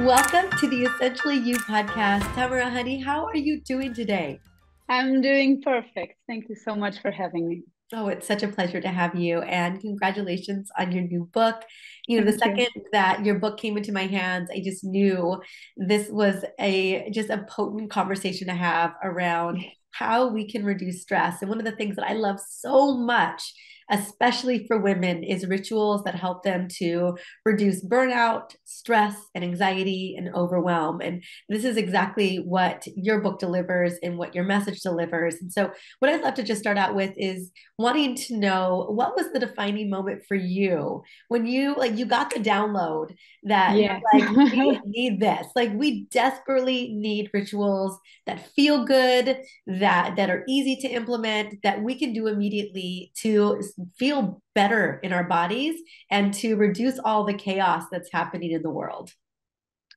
Welcome to the Essentially You podcast. Tâmara, honey, how are you doing today? I'm doing perfect. Thank you so much for having me. Oh, it's such a pleasure to have you, and congratulations on your new book. The Thank you. second that your book came into my hands, I just knew this was a potent conversation to have around how we can reduce stress. And one of the things that I love so much, especially for women, is rituals that help them to reduce burnout, stress, and anxiety and overwhelm. And this is exactly what your book delivers and what your message delivers. And so, what I'd love to just start out with is wanting to know, what was the defining moment for you when you got the download that Yeah. you're like, we need this. Like, we desperately need rituals that feel good, that are easy to implement, that we can do immediately to feel better in our bodies and to reduce all the chaos that's happening in the world.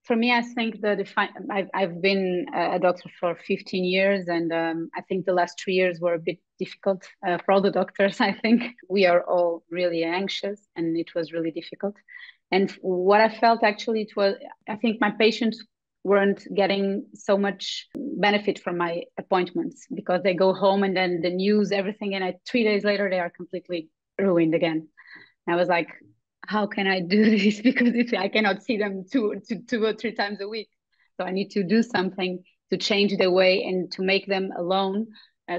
For me, I think I've been a doctor for 15 years, and I think the last 3 years were a bit difficult for all the doctors. I think we are all really anxious, and it was really difficult. And what I felt actually, I think my patients weren't getting so much benefit from my appointments because they go home and then the news, everything, and 3 days later, they are completely ruined again. And I was like, how can I do this? Because if I cannot see them two or three times a week, so I need to do something to change their way and to make them alone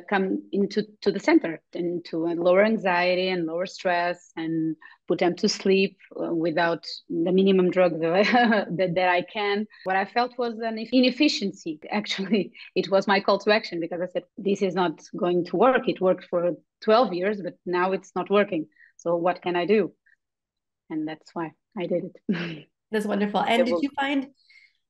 come into the center and to lower anxiety and lower stress and put them to sleep without the minimum drug that I can. What I felt was an inefficiency. Actually, it was my call to action because I said, this is not going to work. It worked for 12 years, but now it's not working. So what can I do? And that's why I did it. That's wonderful. And The did book. you find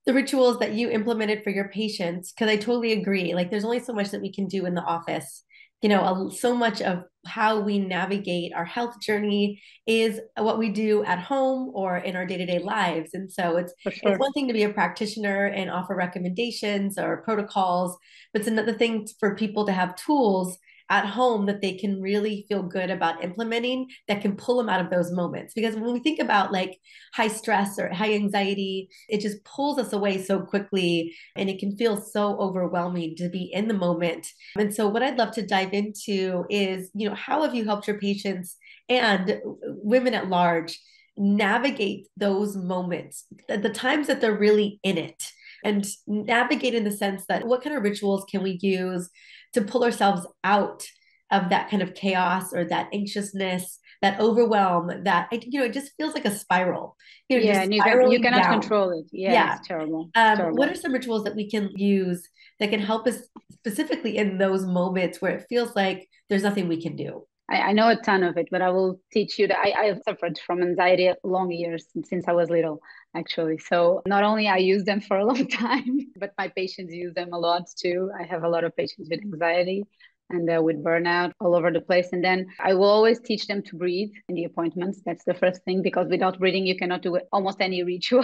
the rituals that you implemented for your patients? Because I totally agree. Like, there's only so much that we can do in the office. So much of how we navigate our health journey is what we do at home or in our day-to-day lives. And so For it's sure. one thing to be a practitioner and offer recommendations or protocols, but it's another thing for people to have tools at home that they can really feel good about implementing that can pull them out of those moments. Because when we think about like high stress or high anxiety, it just pulls us away so quickly and it can feel so overwhelming to be in the moment. And so what I'd love to dive into is, how have you helped your patients and women at large navigate those moments, the times that they're really in it, and navigate in the sense that what kind of rituals can we use to pull ourselves out of that kind of chaos or that anxiousness, that overwhelm, that it just feels like a spiral, Yeah, just and you spiraling cannot down. control it. Yeah, Yeah. it's terrible. It's What are terrible. some rituals that we can use that can help us specifically in those moments where it feels like there's nothing we can do? I know a ton of it, but I will teach you that I have suffered from anxiety long years since I was little, actually. So not only I use them for a long time, but my patients use them a lot too. I have a lot of patients with anxiety and with burnout all over the place. And then I will always teach them to breathe in the appointments. That's the first thing, because without breathing, you cannot do almost any ritual.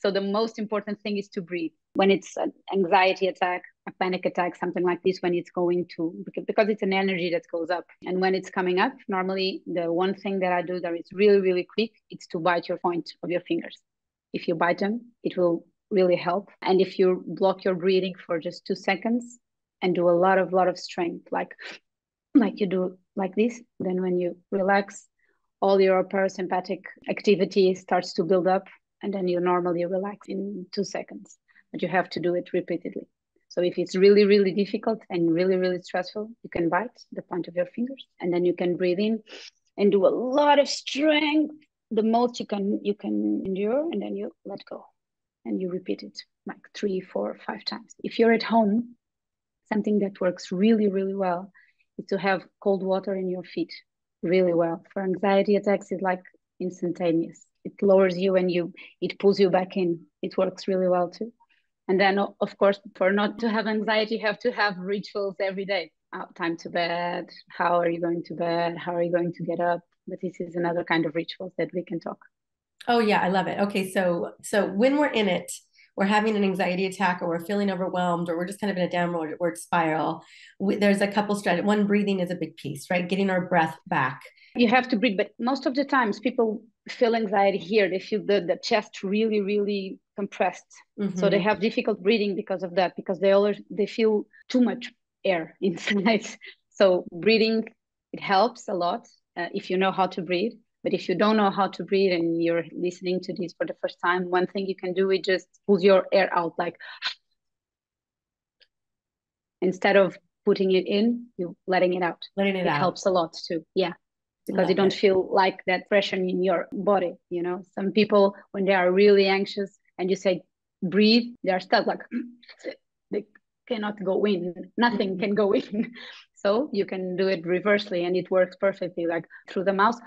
So the most important thing is to breathe. When it's an anxiety attack, a panic attack, something like this, when it's going to, because it's an energy that goes up. And when it's coming up, normally the one thing that I do that is really, really quick, it's to bite your point of your fingers. If you bite them, it will really help. And if you block your breathing for just 2 seconds and do a lot of strength, like you do like this, then when you relax, all your parasympathetic activity starts to build up, and then you normally relax in 2 seconds. But you have to do it repeatedly. So if it's really, really difficult and really, really stressful, you can bite the point of your fingers, and then you can breathe in and do a lot of strength, the most you can endure, and then you let go and you repeat it like 3, 4, 5 times. If you're at home, something that works really, really well is to have cold water in your feet really well. For anxiety attacks, it's like instantaneous. It lowers you and it pulls you back in. It works really well too. And then, of course, for not to have anxiety, you have to have rituals every day. Time to bed. How are you going to bed? How are you going to get up? But this is another kind of rituals that we can talk. Oh yeah, I love it. Okay, so when we're in it, we're having an anxiety attack, or we're feeling overwhelmed, or we're just kind of in a downward spiral. There's a couple strategies. One, breathing is a big piece, right? Getting our breath back. You have to breathe, but most of the times people feel anxiety here. They feel the chest really, really compressed. So they Mm-hmm. have difficult breathing because of that, because they feel too much air inside. So breathing, it helps a lot if you know how to breathe. But if you don't know how to breathe and you're listening to this for the first time, one thing you can do is just pull your air out, like instead of putting it in, you letting it out. Letting it It out. helps a lot too. Yeah. Because you Love don't it. feel like that pressure in your body. Some people, when they are really anxious and you say breathe, they are stuck, like they cannot go in, nothing Mhm. can go in. So you can do it reversely and it works perfectly, like through the mouth.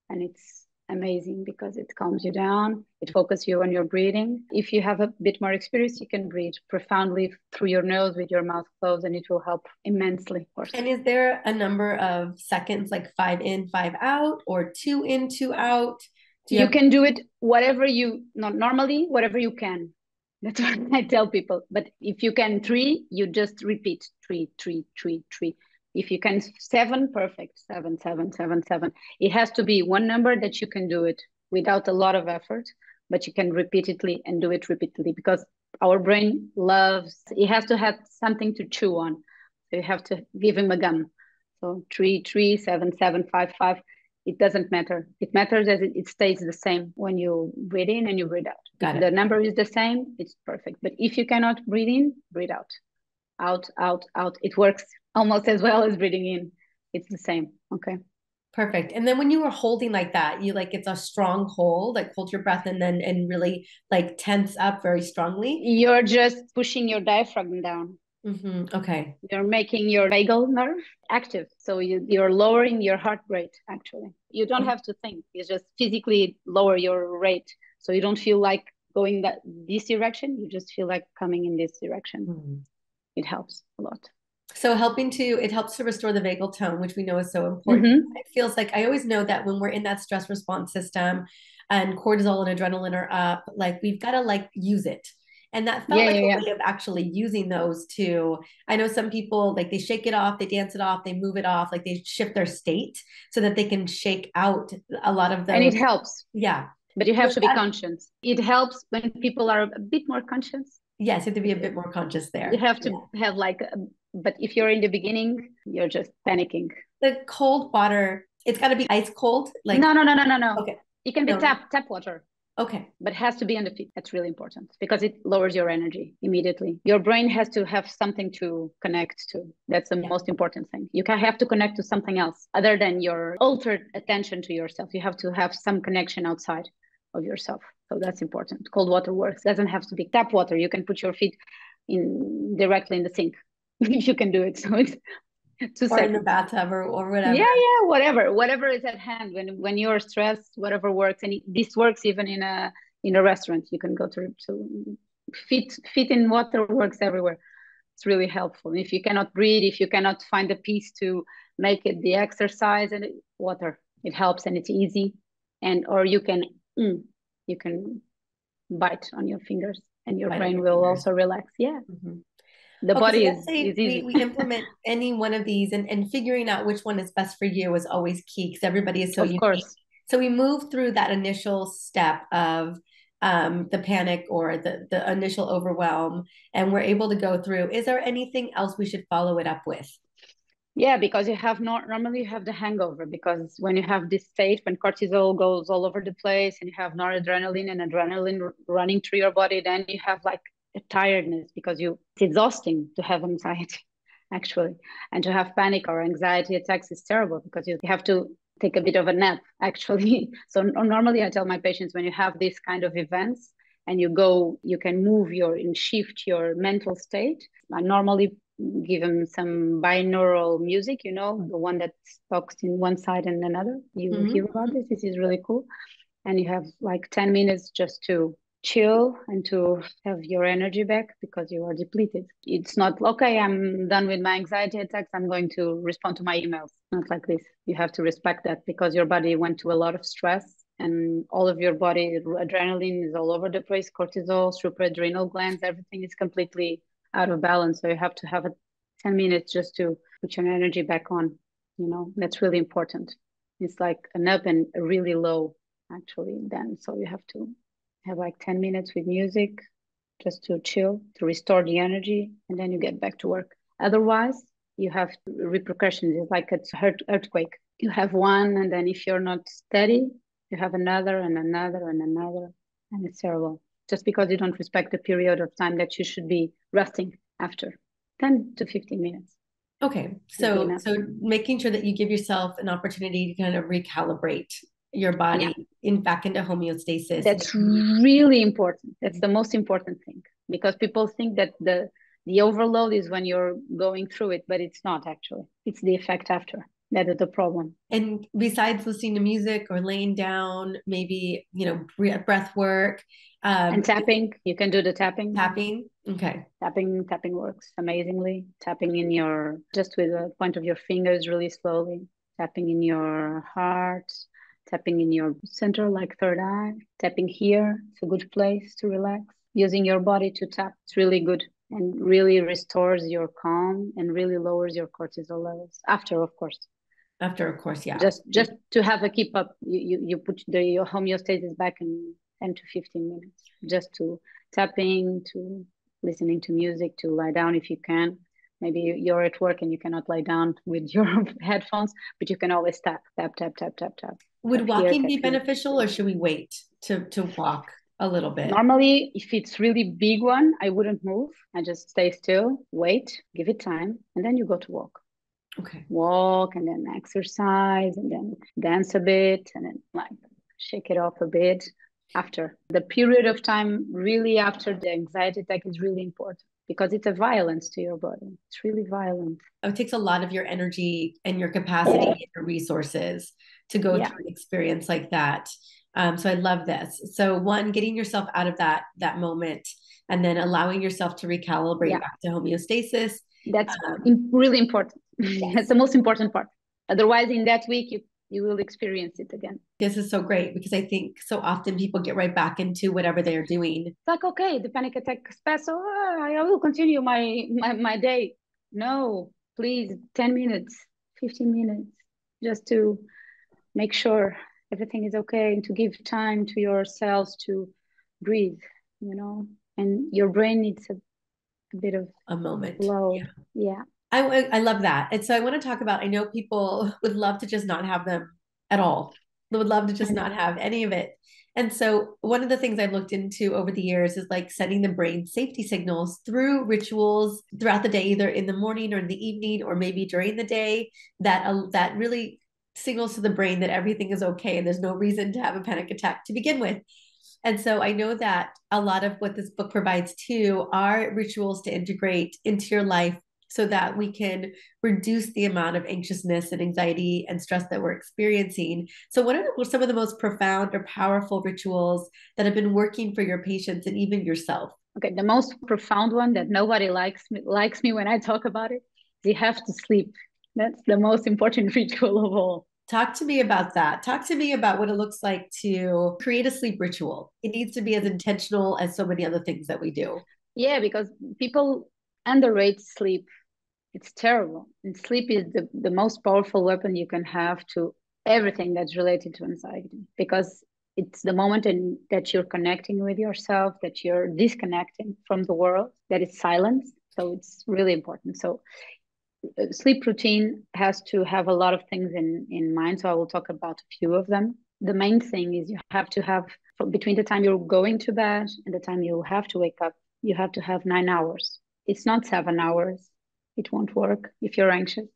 And it's amazing because it calms you down, it focuses you on your breathing. If you have a bit more experience, you can breathe profoundly through your nose with your mouth closed, and it will help immensely, of course. And is there a number of seconds, like 5 in, 5 out, or 2 in, 2 out? Do you You have? can do it whatever you, not normally, whatever you can. That's what I tell people. But if you can three, you just repeat three, three, three, three. If you can seven, perfect. Seven, seven, seven, seven. It has to be one number that you can do it without a lot of effort, but you can repeatedly and do it repeatedly, because our brain loves, it has to have something to chew on. So you have to give him a gum. So three, three, seven, seven, five, five. It doesn't matter. It matters that it stays the same when you breathe in and you breathe out. If Got it. the number is the same, it's perfect. But if you cannot breathe in, breathe out. Out, out, out. It works almost as well as breathing in. It's the same. Okay. Perfect. And then when you were holding like that, you like it's a strong hold, like hold your breath and then and really like tense up very strongly. You're just pushing your diaphragm down. Okay. You're making your vagal nerve active. So you're lowering your heart rate, actually. You don't have to think. You just physically lower your rate. So you don't feel like going this direction. You just feel like coming in this direction. Mhm. It helps a lot. So it helps to restore the vagal tone, which we know is so important. Mm-hmm. It feels like I always know that when we're in that stress response system and cortisol and adrenaline are up, like we've got to like use it. And that felt Yeah, like yeah, a yeah. way of actually using those to, I know some people like they shake it off, they dance it off, they move it off, like they shift their state so that they can shake out a lot of And it those. helps, Yeah. but you So have to be that, conscious. It helps when people are a bit more conscious. yes, you have to be a bit more conscious You there. have Yeah. to have but if you're in the beginning, you're just panicking. The cold water, it's got to be ice cold. Like, No, no, no, no, no, no. okay. It can be No. tap water, Okay. but it has to be on the feet. That's really important because it lowers your energy immediately. Your brain has to have something to connect to. That's the Yeah. most important thing. You can have to connect to something else other than your altered attention to yourself. You have to have some connection outside of yourself. So that's important. Cold water works. Doesn't have to be tap water. You can put your feet in directly in the sink if you can do it. So it's two Or in the seconds. bathtub or whatever. Yeah, yeah, whatever is at hand. When you're stressed, whatever works, and this works even in a restaurant. You can go to fit in water works everywhere. It's really helpful. If you cannot breathe, if you cannot find a piece to make it the exercise, and water, it helps and it's easy. And or mm, you can bite on your fingers, and your Bite on brain your will fingers. also relax. Yeah, Hmm. the Okay, so body let's is say we, easy. we implement any one of these and figuring out which one is best for you is always key because everybody is so Of unique. course. So we move through that initial step of the panic or the initial overwhelm, and we're able to go through. Is there anything else we should follow it up with? Yeah, because you have normally you have the hangover, because when you have this state when cortisol goes all over the place and you have noradrenaline and adrenaline running through your body, then you have like a tiredness because it's exhausting to have anxiety actually, and to have panic or anxiety attacks is terrible because you have to take a bit of a nap actually. So normally I tell my patients, when you have these kind of events and you can move and shift your mental state. I normally give them some binaural music, the one that talks in one side and another. You hear about Mm-hmm. this? This is really cool. And you have like 10 minutes just to chill and to have your energy back because you are depleted. It's not, okay, I'm done with my anxiety attacks, I'm going to respond to my emails. Not like this. You have to respect that because your body went to a lot of stress, and all of your body adrenaline is all over the place, cortisol, supraadrenal glands, everything is completely out of balance. So you have to have 10 minutes just to put your energy back on. That's really important. It's like an up and a really low actually then. So you have to Have like 10 minutes with music just to chill, to restore the energy, and then you get back to work. Otherwise, you have repercussions. It's like it's earthquake. You have one, and then if you're not steady, you have another and another and another, and it's terrible. Just because you don't respect the period of time that you should be resting after 10 to 15 minutes Okay. would be So enough. so making sure that you give yourself an opportunity to kind of recalibrate your Yeah, body in back into homeostasis. that's really important. That's the most important thing because people think that the overload is when you're going through it, but it's not actually. It's the effect after. That is the problem. And besides listening to music or laying down, maybe, breath work, And um, tapping, you can do the tapping. tapping. Okay. Tapping works amazingly. Tapping in your, just with the point of your fingers really slowly. Tapping in your heart, tapping in your center, like third eye. Tapping here, it's a good place to relax. Using your body to tap, it's really good and really restores your calm and really lowers your cortisol levels. After, of course, After, of course, yeah. just to have a keep up, you put your homeostasis back in 10 to 15 minutes, just to tapping, to listening to music, to lie down if you can. Maybe you're at work and you cannot lie down with your headphones, but you can always tap, tap, tap, tap, tap, tap, tap Would here, walking tap be here. beneficial, or should we wait to walk a little bit? Normally, if it's really big one, I wouldn't move. I just stay still, wait, give it time, and then you go to walk. Okay. Walk and then exercise and then dance a bit and then like shake it off a bit after the period of time really after the anxiety attack is really important because it's a violence to your body. It's really violent. It takes a lot of your energy and your capacity and your resources to go Yeah, through an experience like that. So I love this. So one, getting yourself out of that moment, and then allowing yourself to recalibrate yeah, back to homeostasis. that's Um, really important. That's yes, the most important part. Otherwise, in that week, you will experience it again. this is so great because I think so often people get right back into whatever they're doing. It's like, okay, the panic attack passed, so I will continue my day. No, please, 10 minutes, 15 minutes, just to make sure everything is okay and to give time to yourselves to breathe, you know, and your brain needs a bit of A moment. flow. Yeah. I love that. And so I want to talk about, I know people would love to just not have them at all. They would love to just Mm. not have any of it. And so one of the things I've looked into over the years is like setting the brain safety signals through rituals throughout the day, either in the morning or in the evening, or maybe during the day, that really signals to the brain that everything is okay and there's no reason to have a panic attack to begin with. And so I know that a lot of what this book provides too are rituals to integrate into your life so that we can reduce the amount of anxiousness and anxiety and stress that we're experiencing. So, what are some of the most profound or powerful rituals that have been working for your patients and even yourself? Okay. The most profound one that nobody likes me when I talk about it is you have to sleep. That's the most important ritual of all. Talk to me about that. Talk to me about what it looks like to create a sleep ritual. It needs to be as intentional as so many other things that we do. Yeah, because people underrate sleep. It's terrible. And sleep is the most powerful weapon you can have to everything that's related to anxiety because it's the moment that you're connecting with yourself, that you're disconnecting from the world, that is silence. So it's really important. So sleep routine has to have a lot of things in mind. So I will talk about a few of them. The main thing is you have to have between the time you're going to bed and the time you have to wake up, you have to have 9 hours. It's not 7 hours. It won't work if you're anxious.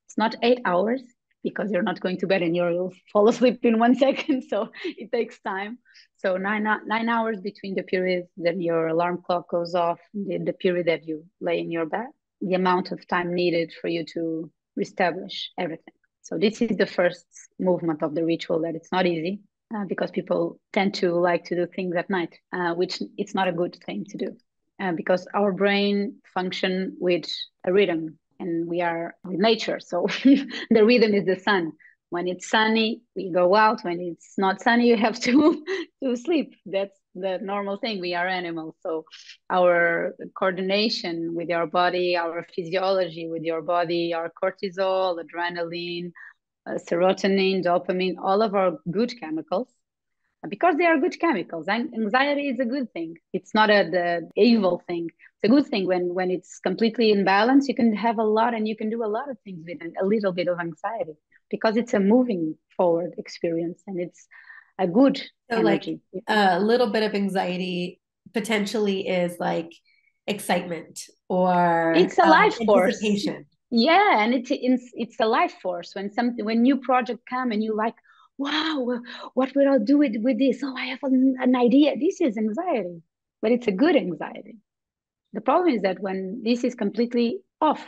It's not 8 hours because you're not going to bed and you'll fall asleep in 1 second. So it takes time. So 9 hours between the periods then your alarm clock goes off, the period that you lay in your bed, the amount of time needed for you to reestablish everything. So this is the first movement of the ritual that it's not easy because people tend to like to do things at night, which it's not a good thing to do because our brain function with a rhythm and we are with nature. So the rhythm is the sun. When it's sunny, we go out. When it's not sunny, you have to sleep. That's the normal thing. We are animals. So our coordination with our body, our physiology with your body, our cortisol, adrenaline, serotonin, dopamine, all of our good chemicals because they are good chemicals. And anxiety is a good thing. It's not the evil thing. It's a good thing when it's completely in balance. You can have a lot and you can do a lot of things with a little bit of anxiety because it's a moving forward experience and it's a good So like energy. a little bit of anxiety potentially is like excitement or It's a life force. anticipation. Yeah, and it's a life force when something when new project come and you like, wow, what will I do with this? Oh, I have an idea. This is anxiety, but it's a good anxiety. The problem is that when this is completely off,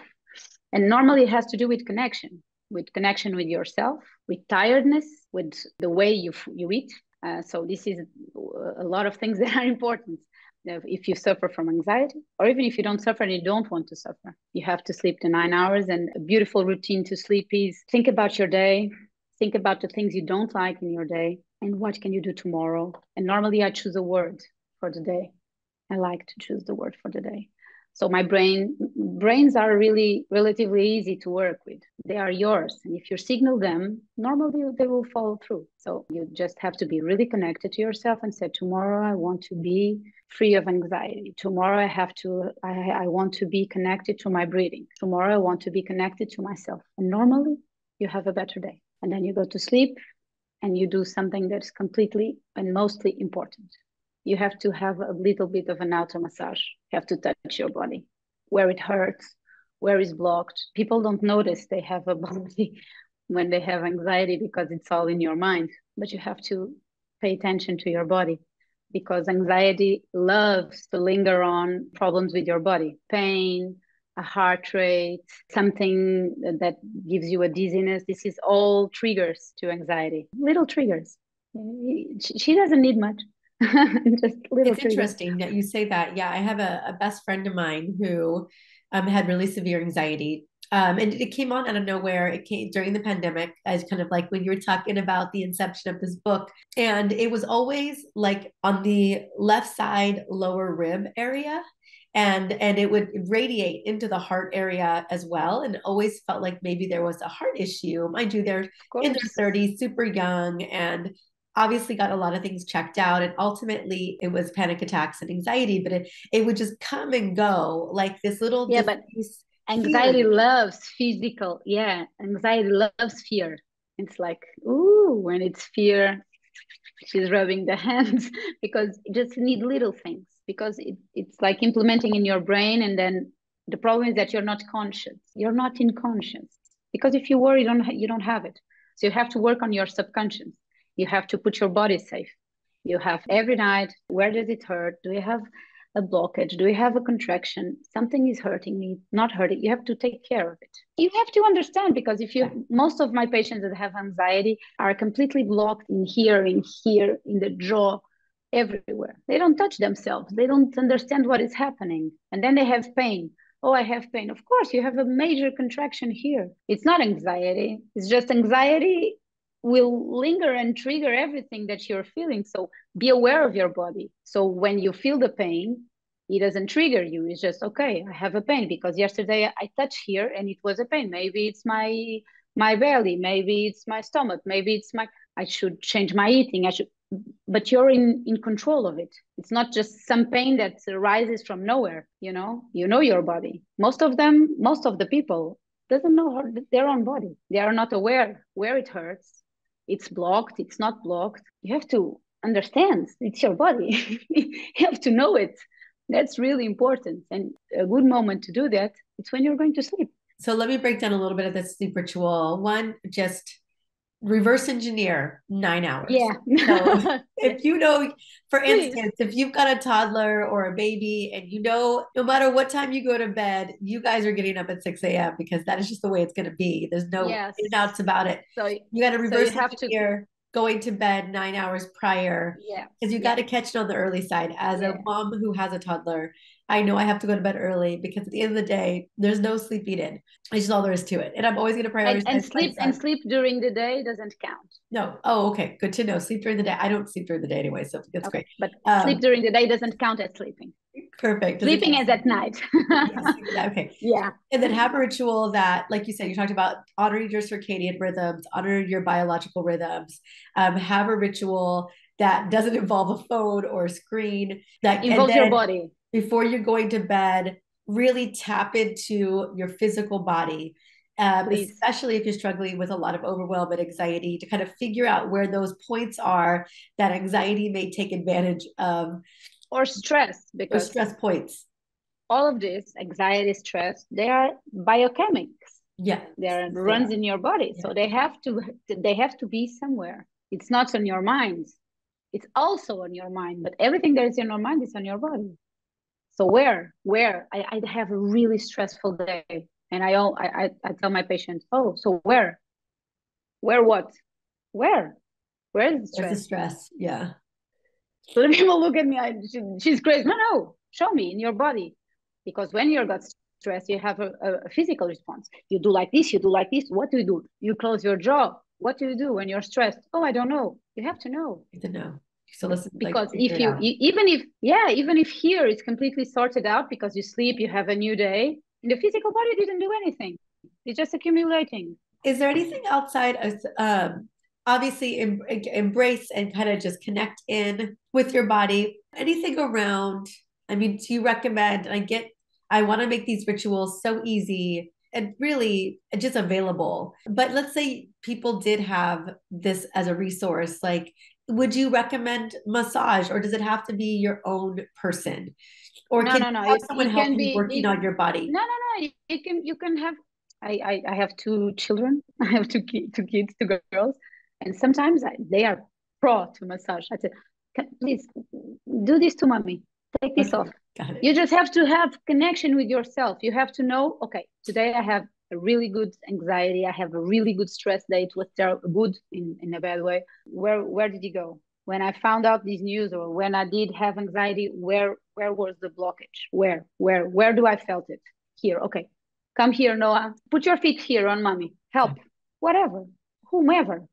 and normally it has to do with connection with yourself, with tiredness, with the way you eat. So this is a lot of things that are important. If you suffer from anxiety, or even if you don't suffer and you don't want to suffer, you have to sleep the 9 hours. And a beautiful routine to sleep is think about your day, think about the things you don't like in your day, and what can you do tomorrow. And normally I choose a word for the day. I like to choose the word for the day. So my brains are really relatively easy to work with. They are yours. And if you signal them, normally they will follow through. So you just have to be really connected to yourself and say, tomorrow I want to be free of anxiety. Tomorrow I want to be connected to my breathing. Tomorrow I want to be connected to myself. And normally you have a better day. And then you go to sleep and you do something that's completely and mostly important. You have to have a little bit of an auto massage. You have to touch your body where it hurts, where is blocked. People don't notice they have a body when they have anxiety because it's all in your mind. But you have to pay attention to your body because anxiety loves to linger on problems with your body, pain, a heart rate, something that gives you a dizziness. This is all triggers to anxiety, little triggers. She doesn't need much. Just little It's triggers. interesting that you say that. Yeah, I have a best friend of mine who had really severe anxiety. And it came on out of nowhere. It came during the pandemic, as kind of like when you were talking about the inception of this book. And it was always like on the left side lower rib area. And it would radiate into the heart area as well. And it always felt like maybe there was a heart issue. Mind you, they're Of in their course. 30s, super young, and obviously got a lot of things checked out, and ultimately it was panic attacks and anxiety, but it would just come and go like this little Yeah, but diffuse anxiety feeling. loves physical. Yeah, anxiety loves fear. It's like, ooh, when it's fear, she's rubbing the hands because you just need little things because it's like implementing in your brain. And then the problem is that you're not conscious. You're not in conscious because if you worry, you don't have it. So you have to work on your subconscious. You have to put your body safe. You have every night, where does it hurt? Do you have a blockage? Do you have a contraction? Something is hurting me, not hurting. You have to take care of it. You have to understand because if you, most of my patients that have anxiety are completely blocked in here, in the jaw, everywhere. They don't touch themselves. They don't understand what is happening. And then they have pain. Oh, I have pain. Of course, you have a major contraction here. It's not anxiety. It's just anxiety will linger and trigger everything that you're feeling. So be aware of your body. So when you feel the pain, it doesn't trigger you. It's just okay. I have a pain because yesterday I touched here and it was a pain. Maybe it's my belly. Maybe it's my stomach. Maybe it's my. I should change my eating. I should. But you're in control of it. It's not just some pain that arises from nowhere. You know your body. Most of them, most of the people doesn't know their own body. They are not aware where it hurts. It's blocked. It's not blocked. You have to understand it's your body. You have to know it. That's really important. And a good moment to do that, it's when you're going to sleep. So let me break down a little bit of this sleep ritual. One, just reverse engineer 9 hours. Yeah. So Yes, if you know, for please. instance, if you've got a toddler or a baby and you know, no matter what time you go to bed, you guys are getting up at 6 a.m. because that is just the way it's going to be. There's no Yes. in and outs about it. So You got to so you reverse have to, engineer going to bed 9 hours prior yeah. because you got Yeah. to catch it on the early side. As a Yeah. mom who has a toddler, I know I have to go to bed early because at the end of the day, there's no sleeping in. It's just all there is to it. And I'm always going to And prioritize my sleep son. during the day doesn't count. No. Oh, okay. Good to know. Sleep during the day. I don't sleep during the day anyway, so that's Okay. great. But sleep Um, during the day doesn't count as sleeping. Perfect. Doesn't Sleeping count. is at night. Yes. Okay. Yeah. And then have a ritual that, like you said, you talked about honoring your circadian rhythms, honor your biological rhythms. Have a ritual that doesn't involve a phone or a screen, that, and Involves your then body, before you're going to bed, really tap into your physical body, please. especially if you're struggling with a lot of overwhelm and anxiety, to kind of figure out where those points are that anxiety may take advantage of, Or stress, or because stress points. all of this, anxiety, stress, they are biochemics. Yeah, They are they runs are. in your body. Yeah. So they have to be somewhere. It's not on your mind. It's also on your mind, but everything that is in your mind is on your body. So where I have a really stressful day, and I tell my patients, oh, so where what, where where is the There's the stress? stress. Yeah. So the people look at me, she's crazy. No, no, show me in your body, because when you got stress, you have a physical response. You do like this, you do like this. What do you do? You close your jaw. What do you do when you're stressed? Oh, I don't know. You have to know. Good to know. So listen, like Because figure if it you out. even if here it's completely sorted out because you sleep, you have a new day, the physical body didn't do anything. It's just accumulating. Is there anything outside of obviously embrace and kind of just connect in with your body? Anything around? I mean, do you recommend? And I want to make these rituals so easy and really just available. But let's say people did have this as a resource. Like, would you recommend massage, or does it have to be your own person? Or No, can no, you no, have someone it help can you be working on your body? no, no, no, you can have. I have two children. I have two kids, two girls, and sometimes they are pro to massage. I said, please do this to mommy. Take this off. Okay, got it. You just have to have connection with yourself. You have to know, okay, today I have a really good anxiety. I have a really good stress day. It was good in a bad way. Where did you go? When I found out this news, or when I did have anxiety, where was the blockage? Where do I felt it? Here, okay. Come here, Noah. Put your feet here on mommy. Help. Whatever. Whomever.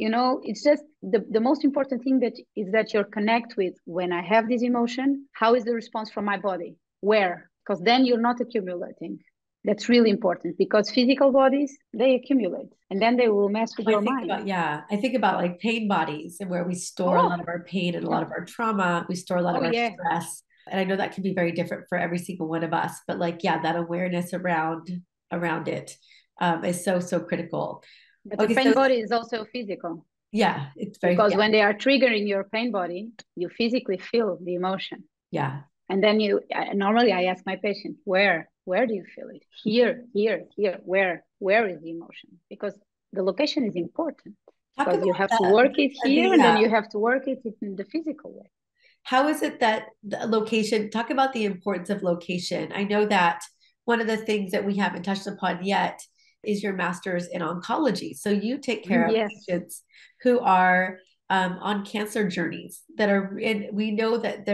It's just the most important thing that is that you're connect with when I have this emotion. How is the response from my body? Where? Because then you're not accumulating. That's really important, because physical bodies, they accumulate and then they will mess with your mind. I think about like pain bodies and where we store a Oh, lot of our pain and a lot yeah. of our trauma. We store a lot Oh, of our yeah. stress. And I know that can be very different for every single one of us. But like, yeah, that awareness around it is so, so critical. But the Okay, pain so body is also physical, yeah, it's very, because yeah, when they are triggering your pain body, you physically feel the emotion. yeah. And then normally I ask my patient, where do you feel it? Here, where is the emotion? Because the location is important, Talk because you about have to that. work it here, and then Yeah. you have to work it in the physical way. How is it that the location, talk about the importance of location. I know that one of the things that we haven't touched upon yet is your master's in oncology. So you take care of Yes, patients who are on cancer journeys that are, and we know that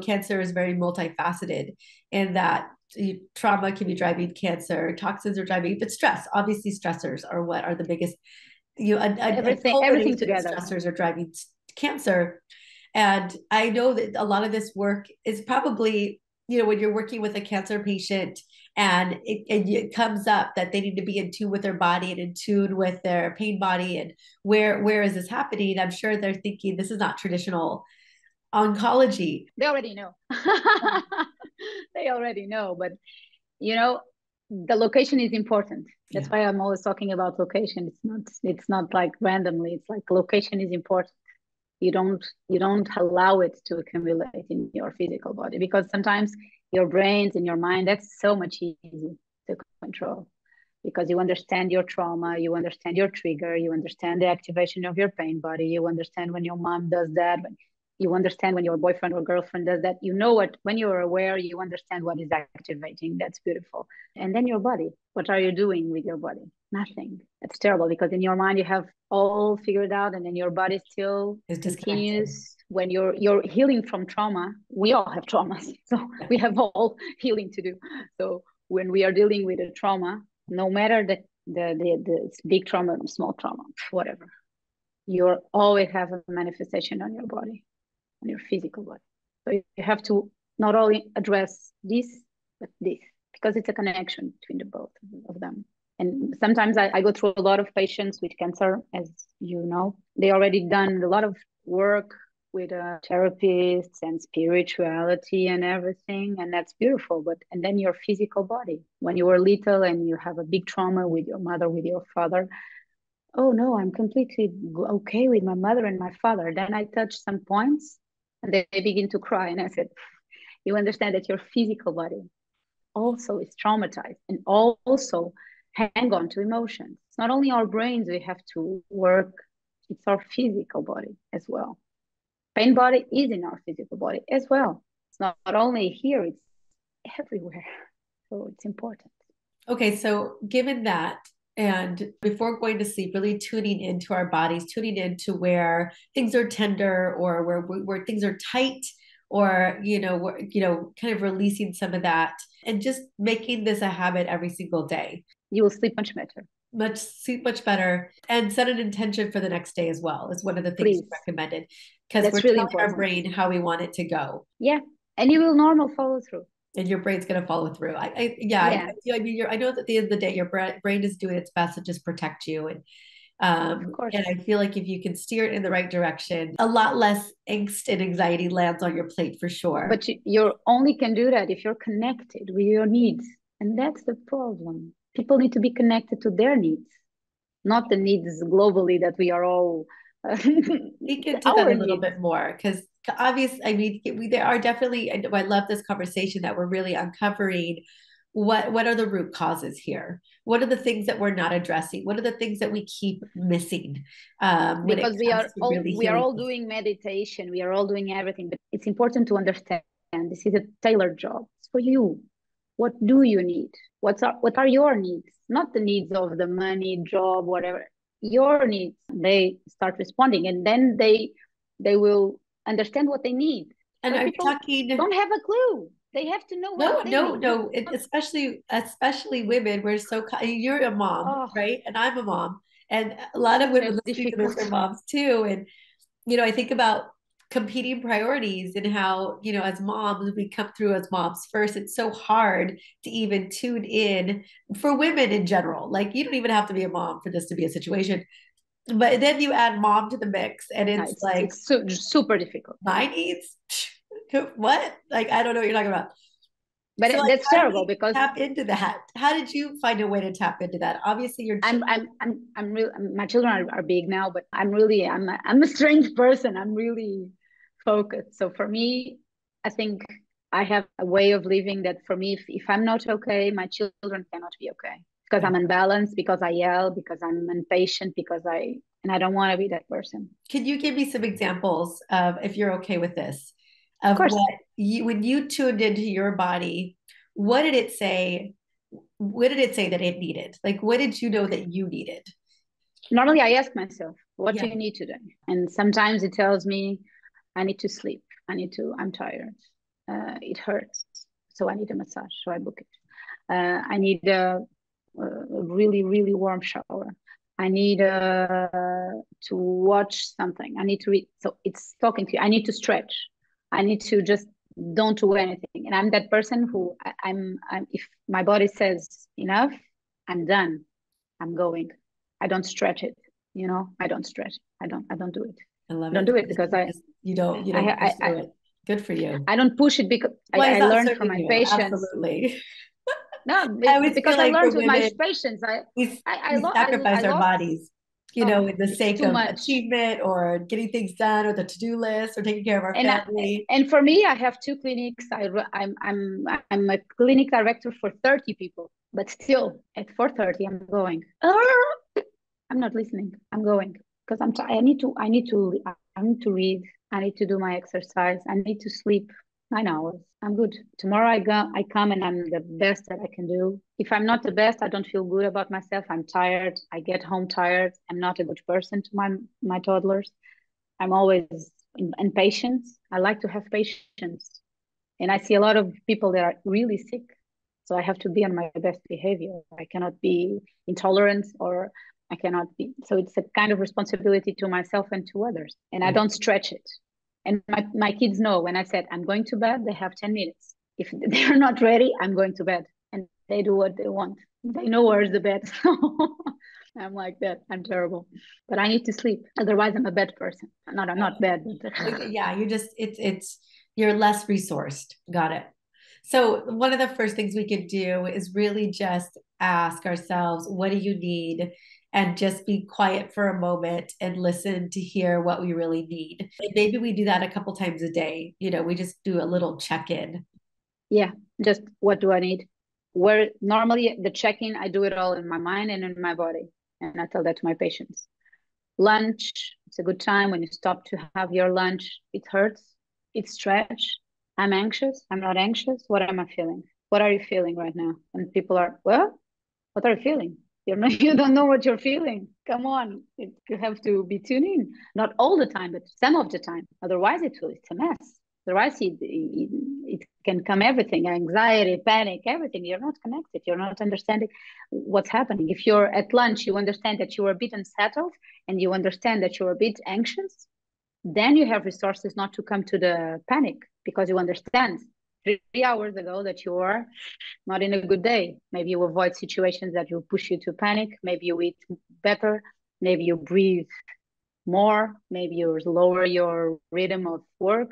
cancer is very multifaceted, and that trauma can be driving cancer, toxins are driving, but stress, obviously stressors are what are the biggest, a everything culmination of together. stressors are driving cancer. And I know that a lot of this work is probably, when you're working with a cancer patient and it comes up that they need to be in tune with their body and in tune with their pain body, and where is this happening? I'm sure they're thinking this is not traditional oncology. They already know. They already know, but you know, the location is important. That's Yeah. why I'm always talking about location. It's not like randomly. It's like location is important. You don't allow it to accumulate in your physical body, because sometimes your brains and your mind, that's so much easy to control, because you understand your trauma, you understand your trigger, you understand the activation of your pain body, you understand when your mom does that, you understand when your boyfriend or girlfriend does that. What, when you're aware, you understand what is activating. That's beautiful. And then your body, what are you doing with your body? Nothing. That's terrible, because in your mind you have all figured out, and then your body still It's disconnected. continues. When you're healing from trauma, we all have traumas, so Yeah. we have all healing to do. So when we are dealing with a trauma, no matter the big trauma, small trauma, whatever, you always have a manifestation on your body, on your physical body. So you have to not only address this, but this, because it's a connection between the both of them. And sometimes I go through a lot of patients with cancer, as you know. They already done a lot of work with therapists and spirituality and everything, and that's beautiful. But and then your physical body, when you were little and you have a big trauma with your mother, with your father, oh no, I'm completely okay with my mother and my father. Then I touched some points and they begin to cry. And I said, you understand that your physical body also is traumatized and also hang on to emotions. It's not only our brains we have to work, it's our physical body as well. Pain body is in our physical body as well. It's not only here, it's everywhere. So it's important. Okay, so given that, and before going to sleep, really tuning into our bodies, tuning into where things are tender or where things are tight, or kind of releasing some of that, and just making this a habit every single day. You will sleep much better. Sleep much better, and set an intention for the next day as well. Is one of the things Please. you recommended, because we're That's really telling our important. brain how we want it to go. Yeah, and you will normal follow through. And your brain's going to follow through. Yeah. I mean, I know that at the end of the day, your brain is doing its best to just protect you. Of course. And I feel like if you can steer it in the right direction, a lot less angst and anxiety lands on your plate for sure. But you only can do that if you're connected with your needs. And that's the problem. People need to be connected to their needs, not the needs globally that we are all. Speak into that a little bit more, because obviously, I mean, there are definitely, I love this conversation that we're really uncovering what are the root causes here? What are the things that we're not addressing? What are the things that we keep missing when because it comes to really we are healing? all doing meditation, we are all doing everything, but it's important to understand this is a tailored job. It's for you. What do you need? What are your needs? Not the needs of the money, job, whatever. Your needs. They start responding, and then they will understand what they need. And But are you people talking? don't have a clue. They have to know what they need. No. Especially women. We're so. You're a mom, Oh, right? And I'm a mom, and a lot of women that's listening to this difficult. are moms too. And I think about competing priorities and how, as moms, we come through as moms first. It's so hard to even tune in for women in general. Like, you don't even have to be a mom for this to be a situation. But then you add mom to the mix, and Yeah, it's like, super difficult. my needs? What? Like, I don't know what you're talking about. But So, like, that's how do terrible we because tap into that? How did you find a way to tap into that? Obviously, your children. I'm really, my children are big now, but I'm a strange person. I'm really focused. So for me, I think I have a way of living that for me, if I'm not okay, my children cannot be okay because I'm unbalanced, because I yell, because I'm impatient, and I don't want to be that person. Can you give me some examples of, if you're okay with this, Of of course, when you tuned into your body, what did it say? What did it say that it needed? Like, what did you know that you needed? normally I ask myself, what Yeah. do you need today? And sometimes it tells me, I need to sleep. I'm tired. It hurts. So I need a massage. So I book it. I need a really, really warm shower. I need to watch something. I need to read. So it's talking to you. I need to stretch. I need to just don't do anything. And I'm that person who I'm if my body says enough, I'm done. I'm going. I don't stretch it. I don't stretch. I don't do it. I love I don't it. do it because You I, don't push I, through it. Good for you. I don't push it because Why is I that learned from serving my you? patients. Absolutely. No, I always feel because I like for learned with my women, patients. we sacrifice I our lost. bodies, Oh, in the it's sake too of much. achievement or getting things done or the to-do list or taking care of our And family. and for me, I have two clinics. I'm a clinic director for 30 people, but still at 4:30, I'm going. I'm not listening. I'm going because I need to read. I need to do my exercise. I need to sleep 9 hours. I'm good. Tomorrow I come and I'm the best that I can do. If I'm not the best, I don't feel good about myself. I'm tired. I get home tired. I'm not a good person to my toddlers. I'm always impatient. I like to have patience. And I see a lot of people that are really sick. So I have to be on my best behavior. I cannot be intolerant or I cannot be. So it's a kind of responsibility to myself and to others. And I don't stretch it. And my kids know when I said I'm going to bed, they have 10 minutes. If they're not ready, I'm going to bed. And they do what they want. They know where's the bed. I'm like that. I'm terrible. But I need to sleep. Otherwise, I'm a bad person. I'm not bad, but Yeah, you just it's you're less resourced. Got it. So one of the first things we could do is really just ask ourselves, what do you need? And just be quiet for a moment and listen to hear what we really need. And maybe we do that a couple times a day. We just do a little check-in. yeah, just what do I need? Where normally the check-in, I do it all in my mind and in my body. And I tell that to my patients. Lunch, it's a good time when you stop to have your lunch. It hurts, it stretch. I'm anxious. I'm not anxious. What am I feeling? What are you feeling right now? And people are, well, what are you feeling? You're not, you don't know what you're feeling. Come on. You have to be tuned in. Not all the time, but some of the time. Otherwise, it's a mess. Otherwise, it can come everything, anxiety, panic, everything. You're not connected. You're not understanding what's happening. If you're at lunch, you understand that you're a bit unsettled and you understand that you're a bit anxious, then you have resources not to come to the panic because you understand 3 hours ago that you are not in a good day. Maybe you avoid situations that will push you to panic. Maybe you eat better. Maybe you breathe more. Maybe you lower your rhythm of work.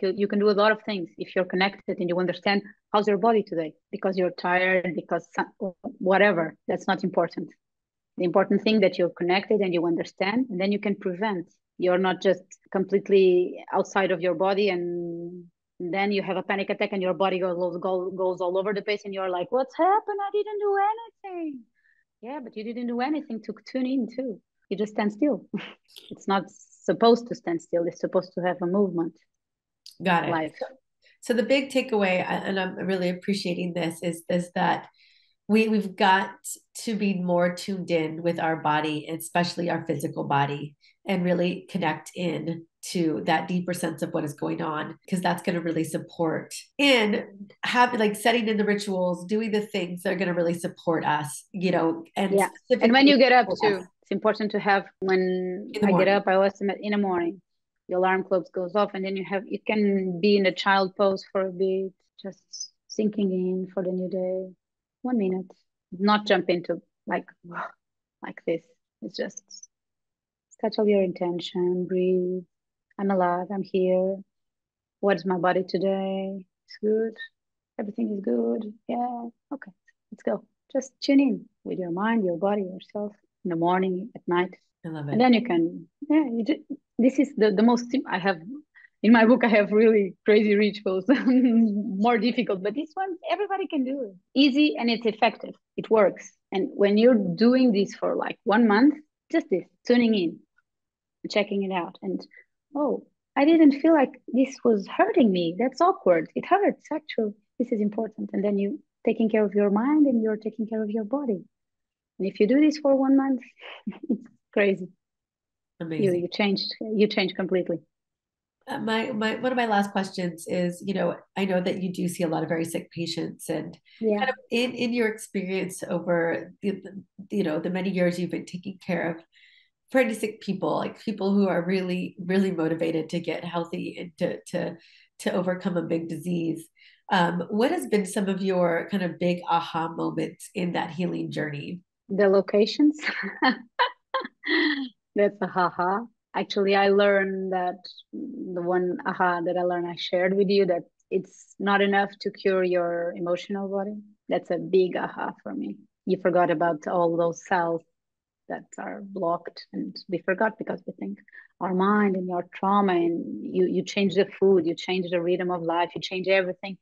You can do a lot of things if you're connected and you understand how's your body today because you're tired, because whatever. That's not important. The important thing that you're connected and you understand, and then you can prevent. You're not just completely outside of your body and then you have a panic attack and your body goes all over the place and you're like, what's happened? I didn't do anything. Yeah, but you didn't do anything to tune in too. You just stand still. It's not supposed to stand still. It's supposed to have a movement. Got it. Life. So the big takeaway, and I'm really appreciating this, is that we've got to be more tuned in with our body, especially our physical body, and really connect in to that deeper sense of what is going on, because that's going to really support in having, like, setting in the rituals, doing the things that are going to really support us, and Yeah. And when specifically you get up support us too, it's important to have when in the I get morning. up, I always in the morning, the alarm clock goes off and then you can be in a child pose for a bit, just sinking in for the new day. 1 minute. Not jump into like like this. It's just settle your intention, breathe. I'm alive, I'm here. What is my body today? It's good. Everything is good. Yeah. Okay. Let's go. Just tune in with your mind, your body, yourself in the morning, at night. I love And it. then you can, yeah, this is the most, I have, in my book, I have really crazy rituals, more difficult, but this one, everybody can do it. Easy and it's effective. It works. And when you're doing this for like 1 month, just this, tuning in, checking it out. And oh, I didn't feel like this was hurting me. That's awkward. It hurts, actually. This is important. And then you taking care of your mind and you're taking care of your body. And if you do this for 1 month, it's crazy. Amazing. You change completely. My one of my last questions is, I know that you do see a lot of very sick patients, and Yeah. kind of in your experience over the many years you've been taking care of pretty sick people, like people who are really, really motivated to get healthy and to overcome a big disease. What has been some of your kind of big aha moments in that healing journey? The locations. That's a haha. Actually, I learned that the one aha that I learned, I shared with you, that it's not enough to cure your emotional body. That's a big aha for me. You forgot about all those cells that are blocked, and we forgot because we think our mind and your trauma, and you change the food, you change the rhythm of life, you change everything.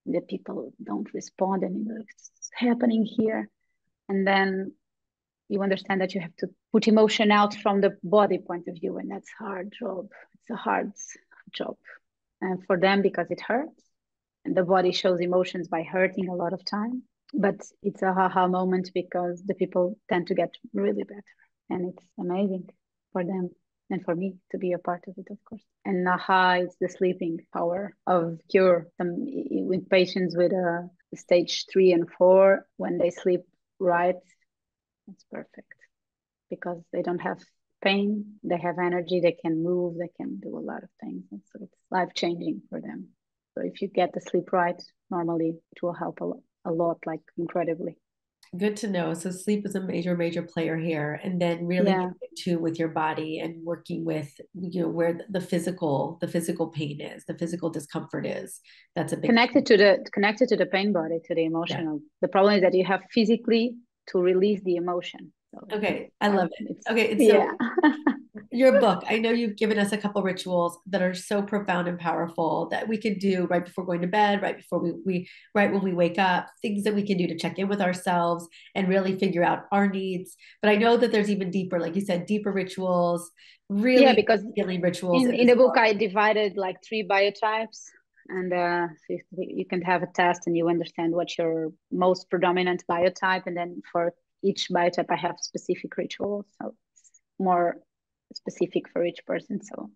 The people don't respond anymore. It's happening here. And then you understand that you have to put emotion out from the body point of view, and that's hard job. It's a hard job, and for them because it hurts, and the body shows emotions by hurting a lot of time. But it's a haha moment because the people tend to get really better, and it's amazing for them and for me to be a part of it, of course. And aha is the sleeping power of cure. With patients with a stage 3 and 4, when they sleep right, it's perfect because they don't have pain, they have energy, they can move, they can do a lot of things. And so it's life changing for them. So if you get the sleep right, normally it will help a lot, like incredibly. Good to know. So sleep is a major, major player here. And then really Yeah. getting in tune with your body and working with, where the physical pain is, the physical discomfort is. That's a big piece. Connected to the pain body, to the Yeah. emotional. The problem is that you have physically to release the emotion. So Okay. I love it. it's Okay. And yeah. so your book, I know you've given us a couple rituals that are so profound and powerful that we can do right before going to bed, right before we right when we wake up, things that we can do to check in with ourselves and really figure out our needs. But I know that there's even deeper, like you said, deeper rituals, Yeah, really because healing rituals in in this the book book. I divided like three biotypes, and so you can have a test and you understand what's your most predominant biotype, and then for each biotype I have specific rituals, so it's more specific for each person. So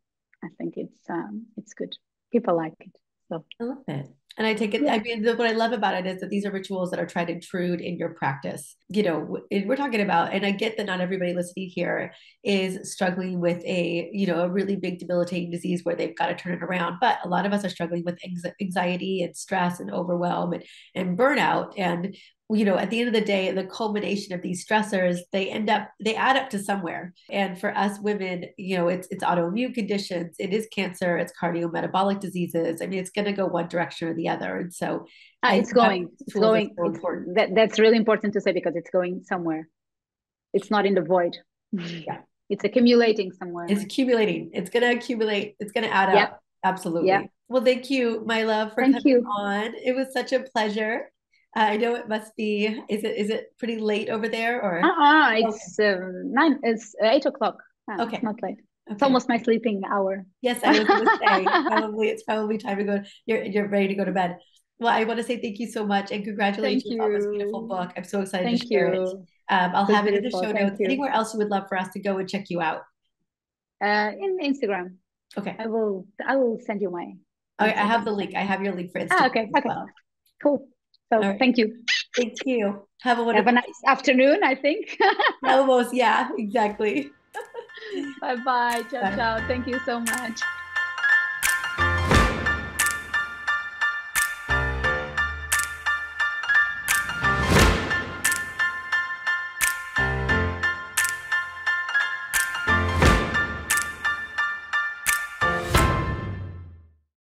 I think it's good. People like it. So I love it. And I take it, yeah. I mean, what I love about it is that these are rituals that are tried and true in your practice. We're talking about, and I get that not everybody listening here is struggling with a really big debilitating disease where they've got to turn it around. But a lot of us are struggling with anxiety and stress and overwhelm and burnout. And at the end of the day, the culmination of these stressors, they add up to somewhere. And for us women, it's autoimmune conditions, it is cancer, it's cardiometabolic diseases. I mean, it's going to go one direction or the other. And so I think It's having going, these tools is so important. that's really important to say because it's going somewhere. It's not in the void. Yeah. It's accumulating somewhere. It's accumulating. It's going to accumulate. It's going to add Yep. up. Yep. Absolutely. Well, thank you, my love, for Thank coming you. on. It was such a pleasure. I know it must be, is it pretty late over there or? Okay. It's 9. It's 8 o'clock. It's Okay. not late. It's Okay. almost my sleeping hour. Yes, I was going to say it's probably time to go. You're ready to go to bed. Well, I want to say thank you so much and Thank congratulations on this beautiful you. book. I'm so excited to Thank share it. you. I'll It was have it in the beautiful. show Thank notes. you. Anywhere else you would love for us to go and check you out? In Instagram, Okay. I will send you my Okay, I have Instagram. the link. I have your link for Instagram Okay. as Okay. well. Cool. So All right. thank you. Thank you. Have a Have a wonderful nice afternoon, I think. almost. Yeah, exactly. Bye bye. Ciao, Bye. ciao. Thank you so much.